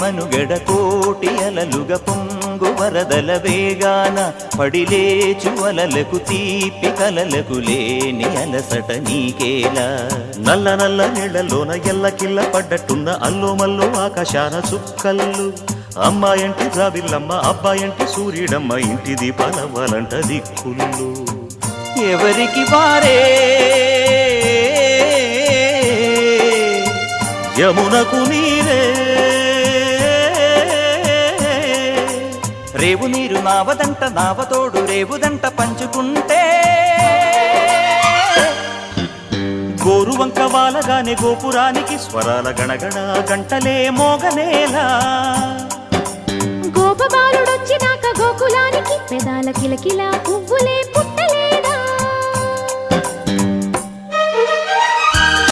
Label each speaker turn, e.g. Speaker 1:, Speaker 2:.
Speaker 1: మనుగడ కోటి అలలుగా పొంగు వరదల వేగాన పడిలేచు అలలకు తీపి కలలకు లేని అలసట నీకేలా నల్ల నల్ల నీళ్లలోన ఎల్లకిల్ల పడ్డట్టున్న అల్లో మల్లో ఆకాశాన చుక్కల్లు అమ్మాయంటి రావిల్లమ్మ అబ్బాయంటి సూర్యుడమ్మ ఇంటి దీపాలవ్వాలంట దిక్కులు ఎవరికి వారే యమునకు నీరే రేవు నీరు నావదంట నావతోడు రేవుదంట పంచుకుంటే గోరువంక వాలగానే గోపురానికి స్వరాల గణగణ గంటలే మోగనేలా
Speaker 2: గోపబాలుడొచ్చినాక గోకులానికి పెదాల కిలకిల పువ్వులే